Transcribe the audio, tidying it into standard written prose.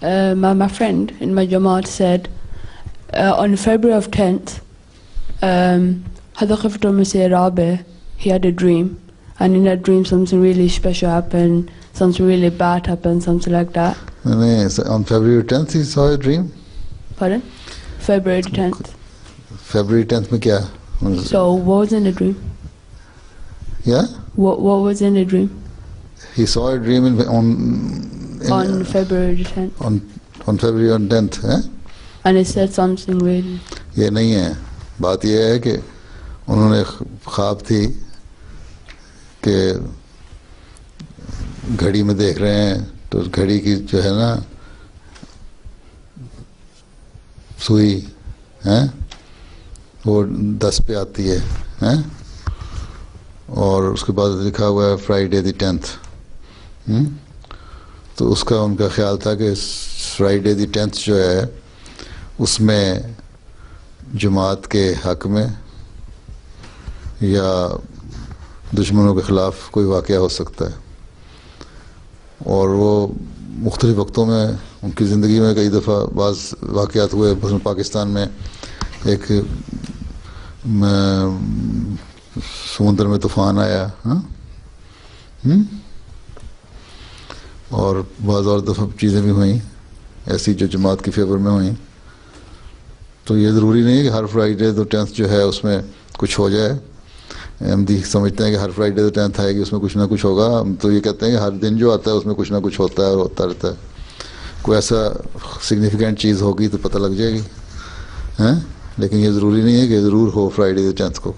my friend in my Jamaat said on February of 10th, Hadar Khifat al-Masih Rabi, he had a dream, and in that dream something really special happened, something really bad happened, something like that. On February 10th he saw a dream? Pardon? February 10th. February 10th mein kya? So what was in the dream? Yeah? What was in the dream? He saw a dream On February 10th. On February 10th, eh? And it said something really. یہ نہیں ہے، بات یہ ہے کہ انہوں نے خواب تھی کہ گھڑی میں دیکھ رہے ہیں تو اس گھڑی کی جو ہے نا سوئی وہ 10 پہ آتی ہے اور اس کے بعد لکھا ہوا ہے فرائیڈے دی 10th. تو اس کا ان کا خیال تھا کہ فرائیڈے دی 10th جو ہے اس میں جماعت کے حق میں یا دشمنوں کے خلاف کوئی واقعہ ہو سکتا ہے. اور وہ مختلف وقتوں میں ان کی زندگی میں کئی دفعہ بعض واقعات ہوئے. پاکستان میں ایک سمندر میں طوفان آیا اور بعض اور دفعہ چیزیں بھی ہوئیں ایسی جو جماعت کی فیور میں ہوئیں. تو یہ ضروری نہیں ہے کہ ہر فرائیڈے تو 10th جو ہے اس میں کچھ ہو جائے. ہم سمجھتے ہیں کہ ہر فرائیڈے تو 10th آئے گی اس میں کچھ نہ کچھ ہوگا. ہم تو یہ کہتے ہیں کہ ہر دن جو آتا ہے اس میں کچھ نہ کچھ ہوتا ہے اور ہوتا رہتا ہے. کوئی ایسا سگنیفیکنٹ چیز ہوگی تو پتہ لگ جائے گی لیکن یہ ضروری نہیں ہے کہ ضرور ہو فرائیڈے 10th کو.